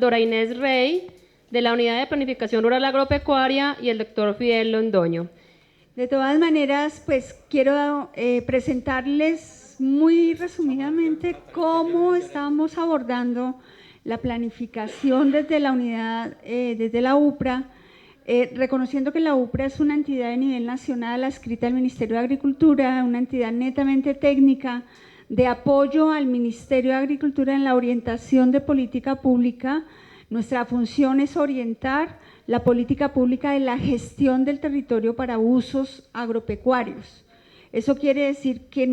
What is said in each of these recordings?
doctora Inés Rey, de la Unidad de Planificación Rural Agropecuaria, y el doctor Fidel Londoño. De todas maneras, pues quiero presentarles muy resumidamente cómo estamos abordando la planificación desde la unidad, desde la UPRA, reconociendo que la UPRA es una entidad de nivel nacional adscrita al Ministerio de Agricultura, una entidad netamente técnica de apoyo al Ministerio de Agricultura en la orientación de política pública. Nuestra función es orientar la política pública de la gestión del territorio para usos agropecuarios. Eso quiere decir que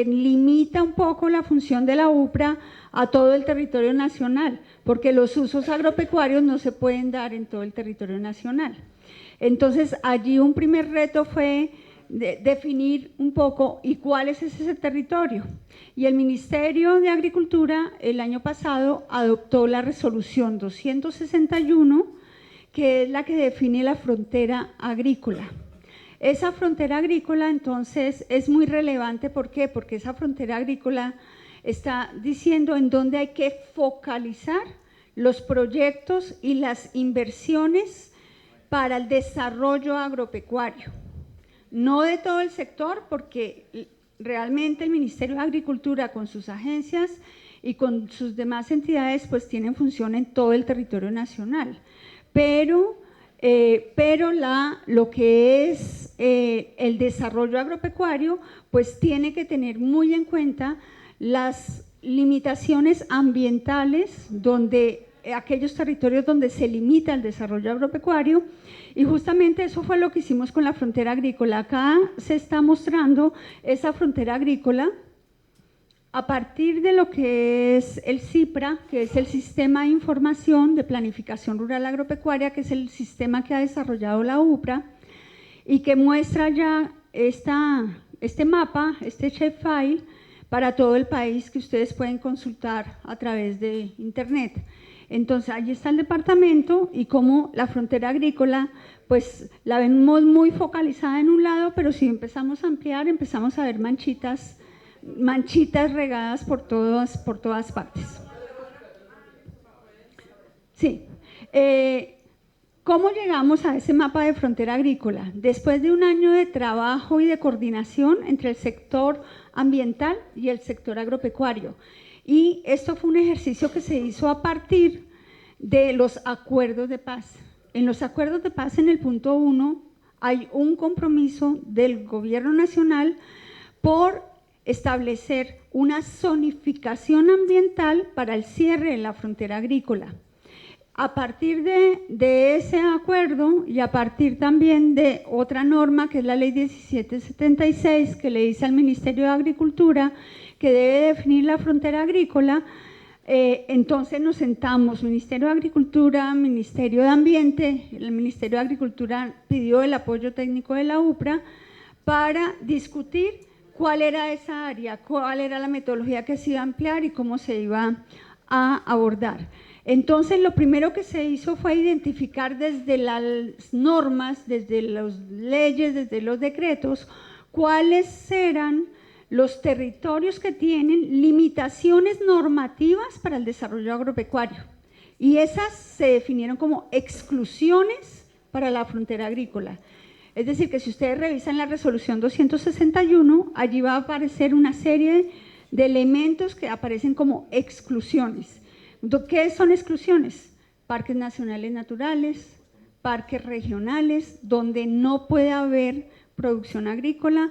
limita un poco la función de la UPRA a todo el territorio nacional, porque los usos agropecuarios no se pueden dar en todo el territorio nacional. Entonces, allí un primer reto fue definir un poco y cuál es ese territorio. Y el Ministerio de Agricultura el año pasado adoptó la resolución 261, que es la que define la frontera agrícola. Esa frontera agrícola entonces es muy relevante, ¿por qué? Porque esa frontera agrícola está diciendo en dónde hay que focalizar los proyectos y las inversiones para el desarrollo agropecuario. No de todo el sector, porque realmente el Ministerio de Agricultura con sus agencias y con sus demás entidades pues tienen función en todo el territorio nacional, pero lo que es el desarrollo agropecuario pues tiene que tener muy en cuenta las limitaciones ambientales, donde aquellos territorios donde se limita el desarrollo agropecuario, y justamente eso fue lo que hicimos con la frontera agrícola. Acá se está mostrando esa frontera agrícola a partir de lo que es el CIPRA, que es el Sistema de Información de Planificación Rural Agropecuaria, que es el sistema que ha desarrollado la UPRA y que muestra ya este mapa, este shapefile, para todo el país, que ustedes pueden consultar a través de internet. Entonces, allí está el departamento y como la frontera agrícola, pues la vemos muy focalizada en un lado, pero si empezamos a ampliar, empezamos a ver manchitas regadas por todas partes. Sí. ¿Cómo llegamos a ese mapa de frontera agrícola? Después de un año de trabajo y de coordinación entre el sector ambiental y el sector agropecuario. Y esto fue un ejercicio que se hizo a partir de los acuerdos de paz. En los acuerdos de paz, en el punto 1, hay un compromiso del gobierno nacional por establecer una zonificación ambiental para el cierre de la frontera agrícola. A partir de ese acuerdo y a partir también de otra norma, que es la ley 1776, que le dice al Ministerio de Agricultura que debe definir la frontera agrícola, entonces nos sentamos, Ministerio de Agricultura, Ministerio de Ambiente, el Ministerio de Agricultura pidió el apoyo técnico de la UPRA para discutir cuál era esa área, cuál era la metodología que se iba a emplear y cómo se iba a abordar. Entonces, lo primero que se hizo fue identificar desde las normas, desde las leyes, desde los decretos, cuáles eran los territorios que tienen limitaciones normativas para el desarrollo agropecuario. Y esas se definieron como exclusiones para la frontera agrícola. Es decir, que si ustedes revisan la resolución 261, allí va a aparecer una serie de elementos que aparecen como exclusiones. ¿Qué son exclusiones? Parques nacionales naturales, parques regionales, donde no puede haber producción agrícola,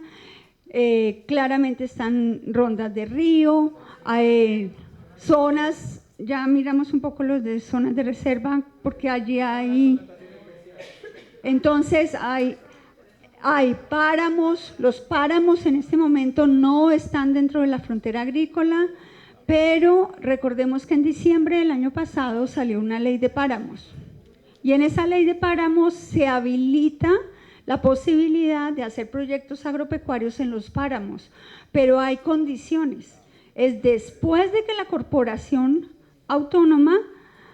claramente están rondas de río, hay zonas, ya miramos un poco los de zonas de reserva, porque allí hay, entonces hay páramos, los páramos en este momento no están dentro de la frontera agrícola, pero recordemos que en diciembre del año pasado salió una ley de páramos y en esa ley de páramos se habilita la posibilidad de hacer proyectos agropecuarios en los páramos, pero hay condiciones. Es después de que la corporación autónoma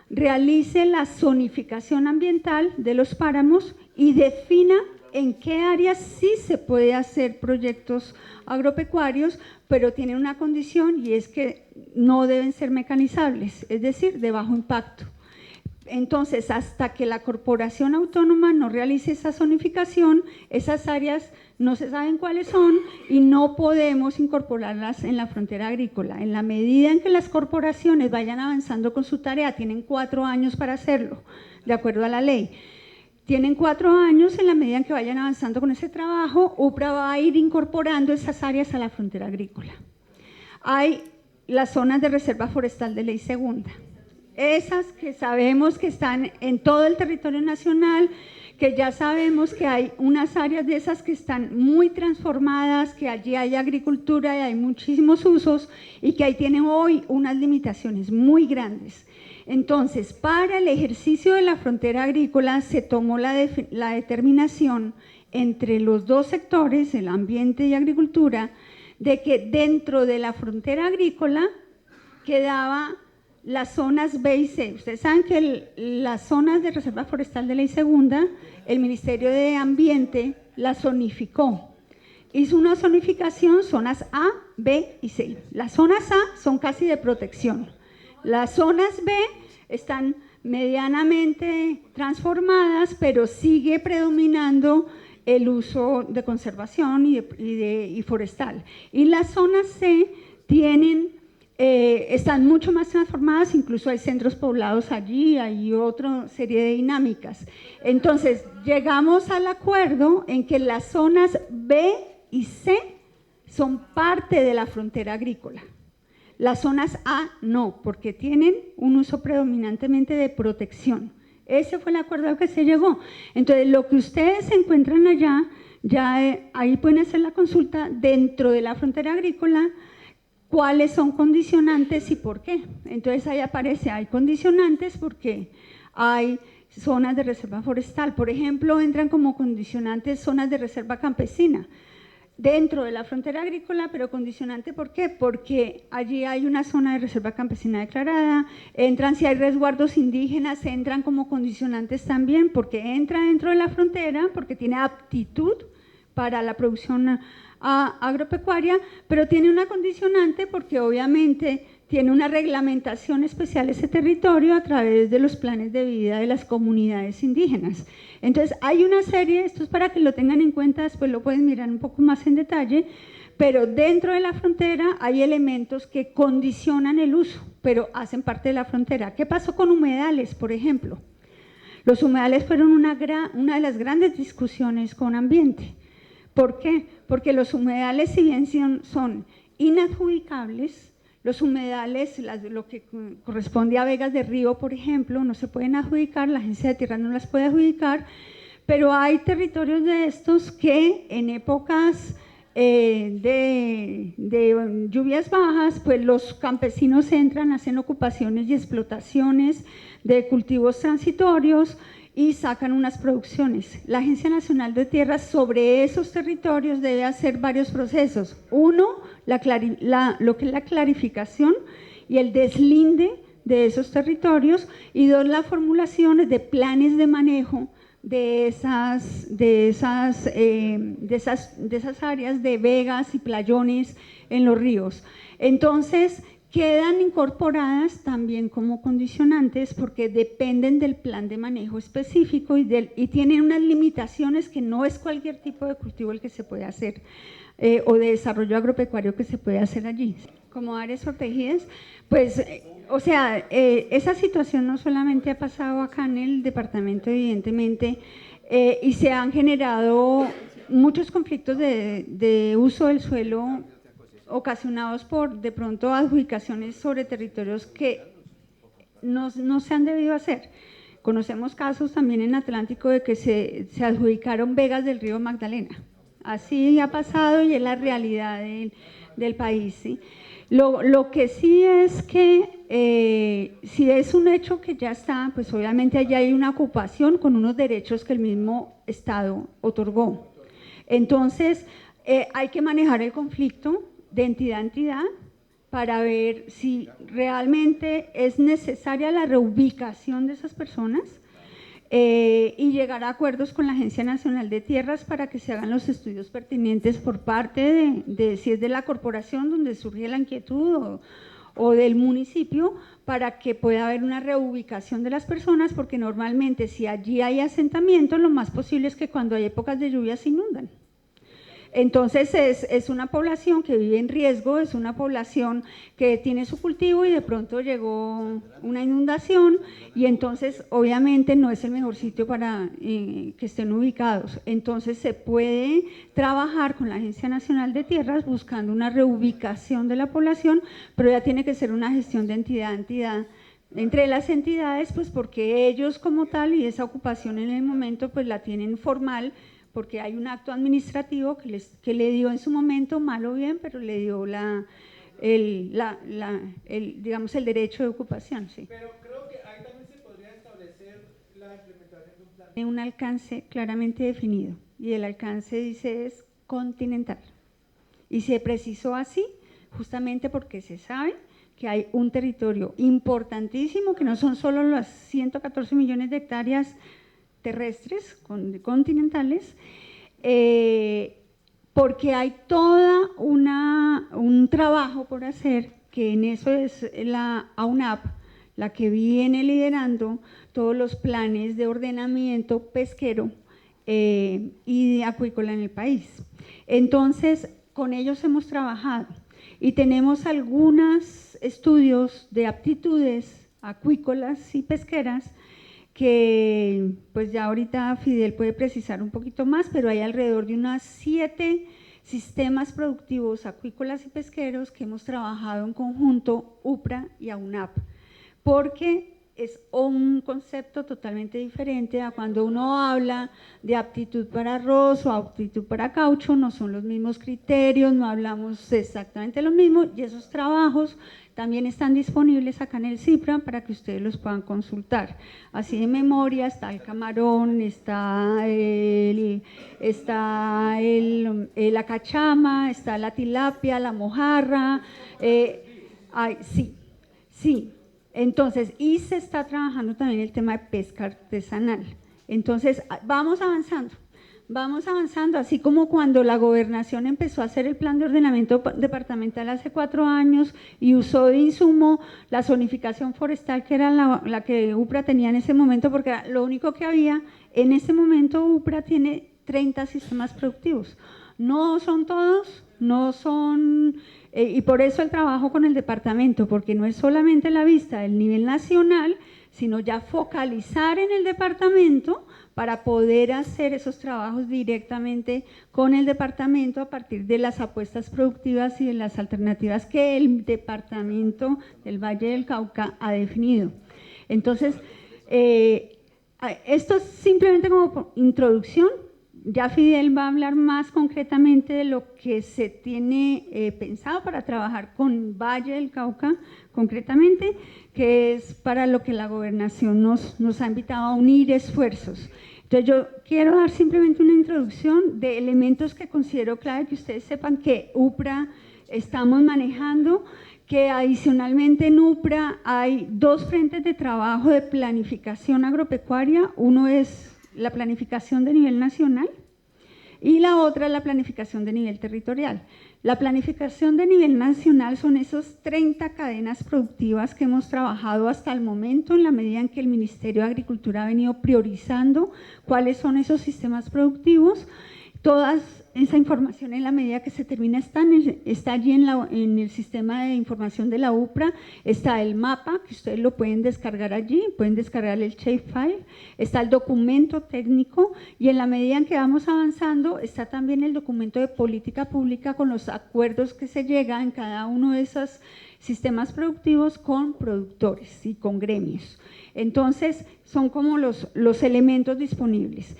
realice la zonificación ambiental de los páramos y defina en qué áreas sí se puede hacer proyectos agropecuarios, pero tiene una condición y es que no deben ser mecanizables, es decir, de bajo impacto. Entonces, hasta que la corporación autónoma no realice esa zonificación, esas áreas no se saben cuáles son y no podemos incorporarlas en la frontera agrícola. En la medida en que las corporaciones vayan avanzando con su tarea, tienen 4 años para hacerlo, de acuerdo a la ley. Tienen 4 años, en la medida en que vayan avanzando con ese trabajo, UPRA va a ir incorporando esas áreas a la frontera agrícola. Hay las zonas de reserva forestal de ley segunda, esas que sabemos que están en todo el territorio nacional, que ya sabemos que hay unas áreas de esas que están muy transformadas, que allí hay agricultura y hay muchísimos usos y que ahí tienen hoy unas limitaciones muy grandes. Entonces, para el ejercicio de la frontera agrícola se tomó la determinación entre los dos sectores, el ambiente y agricultura, de que dentro de la frontera agrícola quedaba las zonas B y C. Ustedes saben que las zonas de reserva forestal de ley segunda, el Ministerio de Ambiente las zonificó. Hizo una zonificación, zonas A, B y C. Las zonas A son casi de protección. Las zonas B están medianamente transformadas, pero sigue predominando el uso de conservación y forestal. Y las zonas C están mucho más transformadas, incluso hay centros poblados allí, hay otra serie de dinámicas. Entonces, llegamos al acuerdo en que las zonas B y C son parte de la frontera agrícola. Las zonas A no, porque tienen un uso predominantemente de protección. Ese fue el acuerdo al que se llegó. Entonces, lo que ustedes encuentran allá, ahí pueden hacer la consulta dentro de la frontera agrícola, cuáles son condicionantes y por qué. Entonces, ahí aparece, hay condicionantes porque hay zonas de reserva forestal. Por ejemplo, entran como condicionantes zonas de reserva campesina dentro de la frontera agrícola, pero condicionante, ¿por qué? Porque allí hay una zona de reserva campesina declarada, entran, si hay resguardos indígenas, entran como condicionantes también, porque entra dentro de la frontera, porque tiene aptitud para la producción agropecuaria, pero tiene una condicionante porque obviamente tiene una reglamentación especial ese territorio a través de los planes de vida de las comunidades indígenas. Entonces hay una serie, esto es para que lo tengan en cuenta, después lo pueden mirar un poco más en detalle, pero dentro de la frontera hay elementos que condicionan el uso, pero hacen parte de la frontera. ¿Qué pasó con humedales, por ejemplo? Los humedales fueron una de las grandes discusiones con ambiente. ¿Por qué? Porque los humedales, si bien son inadjudicables, los humedales, lo que corresponde a vegas de río, por ejemplo, no se pueden adjudicar, la Agencia de Tierra no las puede adjudicar, pero hay territorios de estos que en épocas de lluvias bajas, pues los campesinos entran, hacen ocupaciones y explotaciones de cultivos transitorios y sacan unas producciones. La Agencia Nacional de Tierras sobre esos territorios debe hacer varios procesos. Uno, lo que es la clarificación y el deslinde de esos territorios, y dos, las formulaciones de planes de manejo de esas áreas de vegas y playones en los ríos. Entonces, quedan incorporadas también como condicionantes porque dependen del plan de manejo específico y tienen unas limitaciones que no es cualquier tipo de cultivo el que se puede hacer o de desarrollo agropecuario que se puede hacer allí. Como áreas protegidas, pues, esa situación no solamente ha pasado acá en el departamento, evidentemente, y se han generado muchos conflictos de uso del suelo ocasionados por, de pronto, adjudicaciones sobre territorios que no se han debido hacer. Conocemos casos también en Atlántico de que se adjudicaron vegas del río Magdalena. Así ha pasado y es la realidad del país, ¿sí? Lo que sí es que si es un hecho que ya está, pues obviamente allá hay una ocupación con unos derechos que el mismo Estado otorgó. Entonces, hay que manejar el conflicto de entidad a entidad para ver si realmente es necesaria la reubicación de esas personas y llegar a acuerdos con la Agencia Nacional de Tierras para que se hagan los estudios pertinentes por parte de si es de la corporación donde surge la inquietud o del municipio para que pueda haber una reubicación de las personas, porque normalmente si allí hay asentamiento, lo más posible es que cuando hay épocas de lluvia se inundan. Entonces es una población que vive en riesgo, es una población que tiene su cultivo y de pronto llegó una inundación y entonces obviamente no es el mejor sitio para que estén ubicados. Entonces se puede trabajar con la Agencia Nacional de Tierras buscando una reubicación de la población, pero ya tiene que ser una gestión de entidad a entidad. Entre las entidades, pues porque ellos como tal y esa ocupación en el momento pues la tienen formal, porque hay un acto administrativo que le dio en su momento, mal o bien, pero le dio digamos, el derecho de ocupación. Sí. Pero creo que ahí también se podría establecer la implementación de un plan. Tiene un alcance claramente definido, y el alcance dice es continental. Y se precisó así, justamente porque se sabe que hay un territorio importantísimo, que no son solo las 114 millones de hectáreas terrestres, continentales, porque hay toda un trabajo por hacer, que en eso es la AUNAP, la que viene liderando todos los planes de ordenamiento pesquero y acuícola en el país. Entonces, con ellos hemos trabajado y tenemos algunos estudios de aptitudes acuícolas y pesqueras que pues ya ahorita Fidel puede precisar un poquito más, pero hay alrededor de unas 7 sistemas productivos acuícolas y pesqueros que hemos trabajado en conjunto UPRA y AUNAP, porque es un concepto totalmente diferente a cuando uno habla de aptitud para arroz o aptitud para caucho, no son los mismos criterios, no hablamos exactamente lo mismo, y esos trabajos también están disponibles acá en el CIPRA para que ustedes los puedan consultar. Así de memoria está el camarón, está la cachama, está la tilapia, la mojarra, sí. Entonces, y se está trabajando también el tema de pesca artesanal. Entonces, vamos avanzando, así como cuando la gobernación empezó a hacer el plan de ordenamiento departamental hace 4 años y usó de insumo la zonificación forestal, que era la que UPRA tenía en ese momento, porque era lo único que había. En ese momento UPRA tiene 30 sistemas productivos. No son todos, no son... y por eso el trabajo con el departamento, porque no es solamente la vista del nivel nacional, sino ya focalizar en el departamento para poder hacer esos trabajos directamente con el departamento a partir de las apuestas productivas y de las alternativas que el departamento del Valle del Cauca ha definido. Entonces, esto es simplemente como introducción. Ya Fidel va a hablar más concretamente de lo que se tiene pensado para trabajar con Valle del Cauca, concretamente, que es para lo que la gobernación nos ha invitado a unir esfuerzos. Entonces yo quiero dar simplemente una introducción de elementos que considero clave que ustedes sepan que UPRA estamos manejando, que adicionalmente en UPRA hay 2 frentes de trabajo de planificación agropecuaria. Uno es la planificación de nivel nacional y la otra es la planificación de nivel territorial. La planificación de nivel nacional son esos 30 cadenas productivas que hemos trabajado hasta el momento, en la medida en que el Ministerio de Agricultura ha venido priorizando cuáles son esos sistemas productivos. Toda esa información, en la medida que se termina, está allí en el sistema de información de la UPRA. Está el mapa, que ustedes lo pueden descargar allí, pueden descargar el shapefile, está el documento técnico, y en la medida en que vamos avanzando está también el documento de política pública con los acuerdos que se llega en cada uno de esos sistemas productivos con productores y con gremios. Entonces, son como los elementos disponibles.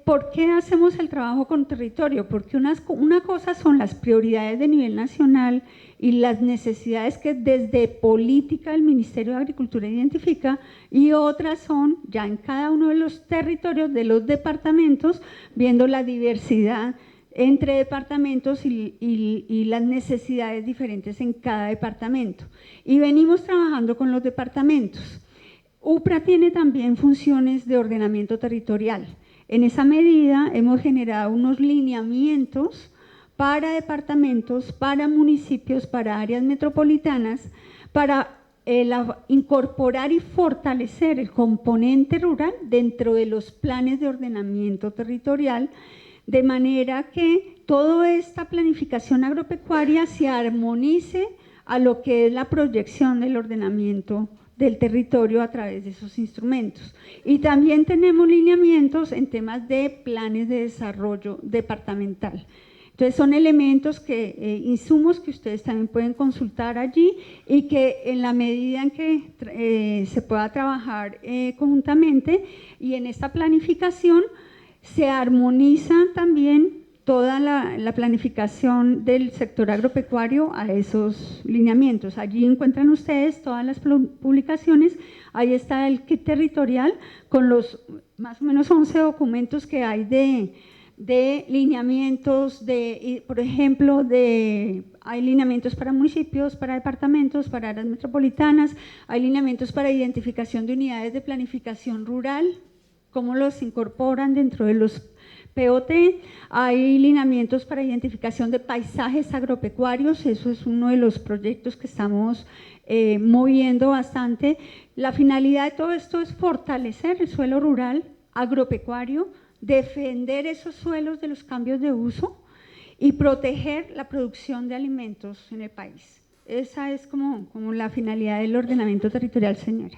¿Por qué hacemos el trabajo con territorio? Porque una cosa son las prioridades de nivel nacional y las necesidades que desde política el Ministerio de Agricultura identifica, y otras son ya en cada uno de los territorios de los departamentos, viendo la diversidad entre departamentos y las necesidades diferentes en cada departamento. Y venimos trabajando con los departamentos. UPRA tiene también funciones de ordenamiento territorial. En esa medida hemos generado unos lineamientos para departamentos, para municipios, para áreas metropolitanas, para incorporar y fortalecer el componente rural dentro de los planes de ordenamiento territorial, de manera que toda esta planificación agropecuaria se armonice a lo que es la proyección del ordenamiento del territorio a través de esos instrumentos. Y también tenemos lineamientos en temas de planes de desarrollo departamental. Entonces son elementos insumos que ustedes también pueden consultar allí y que en la medida en que se pueda trabajar conjuntamente y en esta planificación se armoniza también toda la planificación del sector agropecuario a esos lineamientos. Allí encuentran ustedes todas las publicaciones, ahí está el kit territorial con los más o menos 11 documentos que hay de lineamientos, por ejemplo, hay lineamientos para municipios, para departamentos, para áreas metropolitanas, hay lineamientos para identificación de unidades de planificación rural, cómo los incorporan dentro de los POT, hay lineamientos para identificación de paisajes agropecuarios, eso es uno de los proyectos que estamos moviendo bastante. La finalidad de todo esto es fortalecer el suelo rural agropecuario, defender esos suelos de los cambios de uso y proteger la producción de alimentos en el país. Esa es como la finalidad del ordenamiento territorial, señora.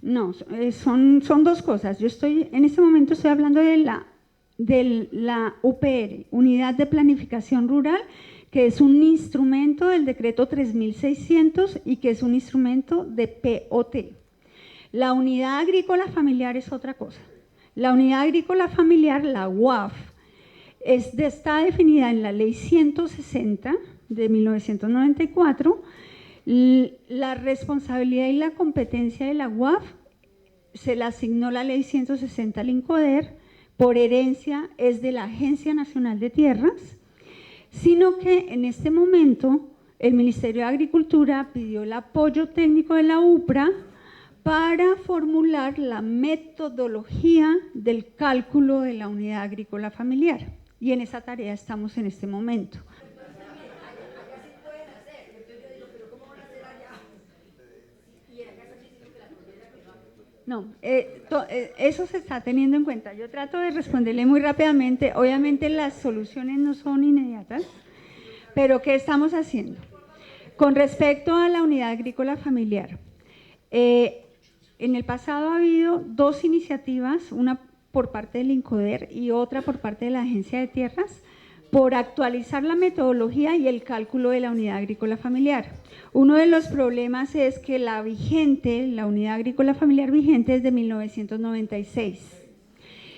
No, son dos cosas. Yo en este momento estoy hablando de la UPR, Unidad de Planificación Rural, que es un instrumento del decreto 3600 y que es un instrumento de POT. La unidad agrícola familiar es otra cosa. La unidad agrícola familiar, la UAF, está definida en la ley 160 de 1994. La responsabilidad y la competencia de la UAF se la asignó la ley 160 al INCODER, por herencia es de la Agencia Nacional de Tierras, sino que en este momento el Ministerio de Agricultura pidió el apoyo técnico de la UPRA para formular la metodología del cálculo de la unidad agrícola familiar, y en esa tarea estamos en este momento. No, eso se está teniendo en cuenta. Yo trato de responderle muy rápidamente. Obviamente las soluciones no son inmediatas, pero ¿qué estamos haciendo? Con respecto a la unidad agrícola familiar, en el pasado ha habido dos iniciativas, una por parte del INCODER y otra por parte de la Agencia de Tierras, por actualizar la metodología y el cálculo de la unidad agrícola familiar. Uno de los problemas es que la unidad agrícola familiar vigente es de 1996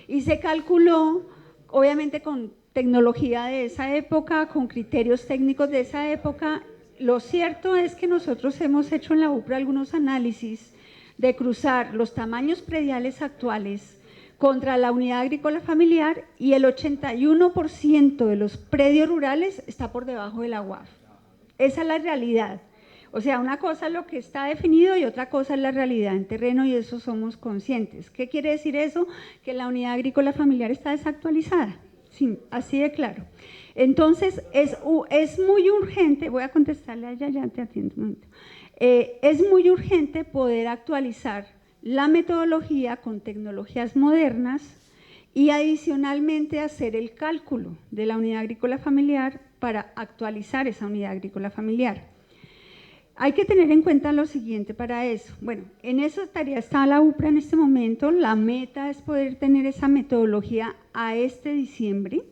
y se calculó, obviamente con tecnología de esa época, con criterios técnicos de esa época. Lo cierto es que nosotros hemos hecho en la UPRA algunos análisis de cruzar los tamaños prediales actuales contra la unidad agrícola familiar y el 81% de los predios rurales está por debajo de la UAF. Esa es la realidad. O sea, una cosa es lo que está definido y otra cosa es la realidad en terreno, y eso somos conscientes. ¿Qué quiere decir eso? Que la unidad agrícola familiar está desactualizada. Sí, así de claro. Entonces, es muy urgente, voy a contestarle a ella, ya te atiendo un momento. Es muy urgente poder actualizar la metodología con tecnologías modernas y adicionalmente hacer el cálculo de la unidad agrícola familiar para actualizar esa unidad agrícola familiar. Hay que tener en cuenta lo siguiente para eso. Bueno, en esa tarea está la UPRA en este momento. La meta es poder tener esa metodología a este diciembre,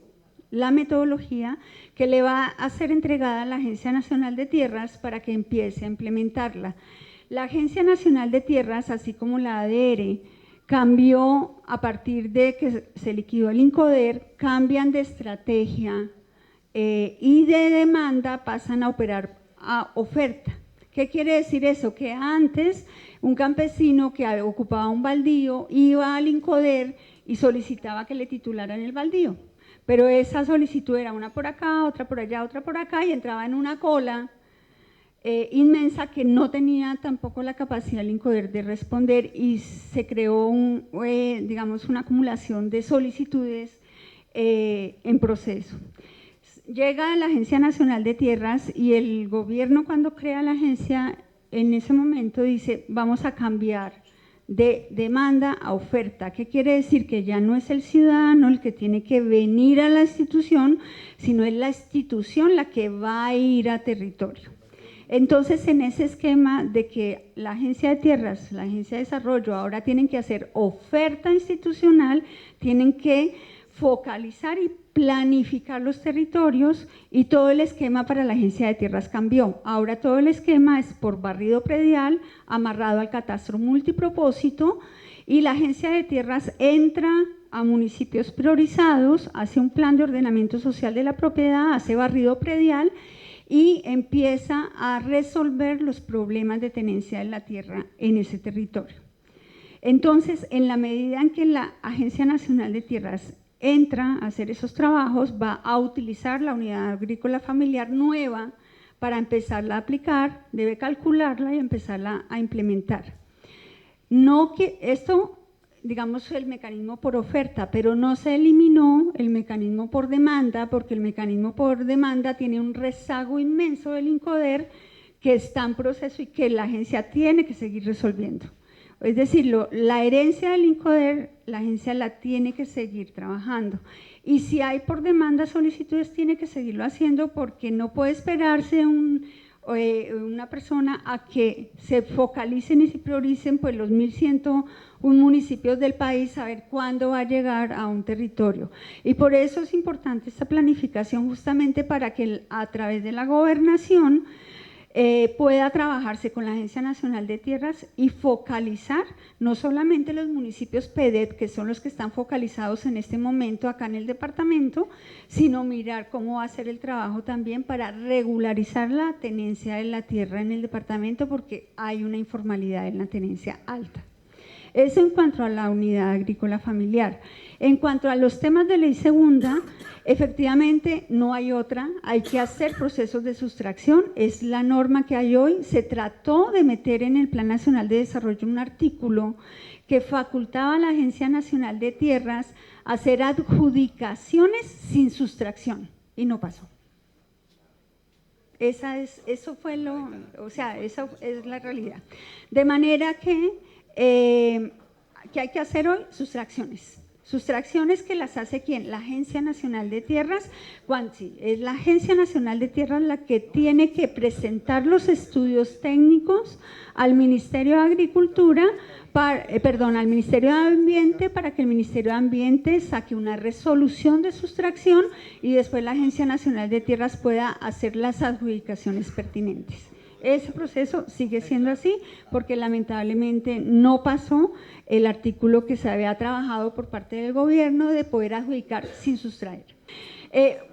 la metodología que le va a ser entregada a la Agencia Nacional de Tierras para que empiece a implementarla. La Agencia Nacional de Tierras, así como la ADR, cambió a partir de que se liquidó el INCODER, cambian de estrategia y de demanda pasan a operar a oferta. ¿Qué quiere decir eso? Que antes un campesino que ocupaba un baldío iba al INCODER y solicitaba que le titularan el baldío, pero esa solicitud era una por acá, otra por allá, otra por acá, y entraba en una cola inmensa que no tenía tampoco la capacidad del INCODER de responder y se creó digamos, una acumulación de solicitudes en proceso. Llega la Agencia Nacional de Tierras y el gobierno, cuando crea la agencia, en ese momento dice, vamos a cambiar de demanda a oferta. ¿Qué quiere decir? Que ya no es el ciudadano el que tiene que venir a la institución, sino es la institución la que va a ir a territorio. Entonces, en ese esquema de que la Agencia de Tierras, la Agencia de Desarrollo, ahora tienen que hacer oferta institucional, tienen que focalizar y planificar los territorios, y todo el esquema para la Agencia de Tierras cambió. Ahora todo el esquema es por barrido predial, amarrado al catastro multipropósito, y la Agencia de Tierras entra a municipios priorizados, hace un plan de ordenamiento social de la propiedad, hace barrido predial y empieza a resolver los problemas de tenencia de la tierra en ese territorio. Entonces, en la medida en que la Agencia Nacional de Tierras entra a hacer esos trabajos, va a utilizar la unidad agrícola familiar nueva para empezarla a aplicar, debe calcularla y empezarla a implementar. No que esto, digamos, el mecanismo por oferta, pero no se eliminó el mecanismo por demanda, porque el mecanismo por demanda tiene un rezago inmenso del INCODER que está en proceso y que la agencia tiene que seguir resolviendo. Es decir, la herencia del INCODER, la agencia la tiene que seguir trabajando. Y si hay por demanda solicitudes, tiene que seguirlo haciendo, porque no puede esperarse una persona a que se focalicen y se prioricen pues los 1.101 municipios del país, a ver cuándo va a llegar a un territorio. Y por eso es importante esta planificación, justamente para que a través de la gobernación pueda trabajarse con la Agencia Nacional de Tierras y focalizar no solamente los municipios PEDET, que son los que están focalizados en este momento acá en el departamento, sino mirar cómo va a ser el trabajo también para regularizar la tenencia de la tierra en el departamento, porque hay una informalidad en la tenencia alta. Eso en cuanto a la unidad agrícola familiar. En cuanto a los temas de ley segunda, efectivamente no hay otra, hay que hacer procesos de sustracción, es la norma que hay hoy. Se trató de meter en el Plan Nacional de Desarrollo un artículo que facultaba a la Agencia Nacional de Tierras a hacer adjudicaciones sin sustracción, y no pasó. Esa es la realidad. De manera que ¿qué hay que hacer hoy? Sustracciones. Sustracciones que las hace ¿quién? La Agencia Nacional de Tierras. Es la Agencia Nacional de Tierras la que tiene que presentar los estudios técnicos al Ministerio de Agricultura, al Ministerio de Ambiente, para que el Ministerio de Ambiente saque una resolución de sustracción y después la Agencia Nacional de Tierras pueda hacer las adjudicaciones pertinentes. Ese proceso sigue siendo así, porque lamentablemente no pasó el artículo que se había trabajado por parte del gobierno de poder adjudicar sin sustraer.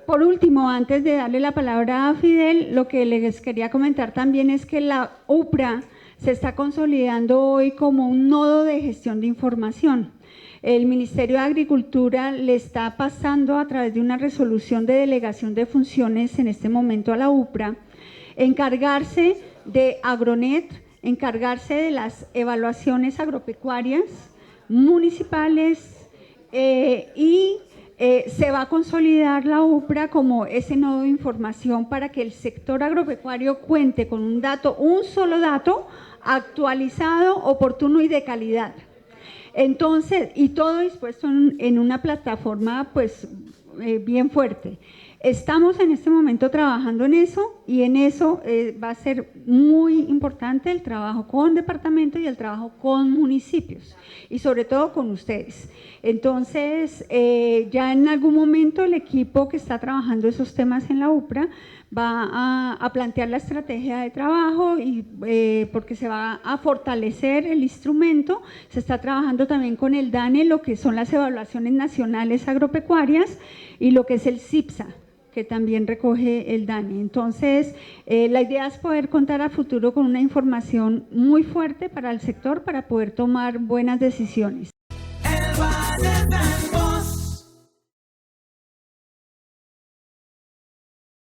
Por último, antes de darle la palabra a Fidel, lo que les quería comentar también es que la UPRA se está consolidando hoy como un nodo de gestión de información. El Ministerio de Agricultura le está pasando a través de una resolución de delegación de funciones en este momento a la UPRA, encargarse de Agronet, encargarse de las evaluaciones agropecuarias municipales y se va a consolidar la UPRA como ese nodo de información para que el sector agropecuario cuente con un solo dato actualizado, oportuno y de calidad. Entonces, y todo dispuesto en una plataforma pues bien fuerte. Estamos en este momento trabajando en eso, y en eso va a ser muy importante el trabajo con departamento y el trabajo con municipios, y sobre todo con ustedes. Entonces, ya en algún momento el equipo que está trabajando esos temas en la UPRA va a plantear la estrategia de trabajo, y porque se va a fortalecer el instrumento. Se está trabajando también con el DANE, lo que son las evaluaciones nacionales agropecuarias, y lo que es el CIPSA, que también recoge el DANE. Entonces, la idea es poder contar a futuro con una información muy fuerte para el sector, para poder tomar buenas decisiones.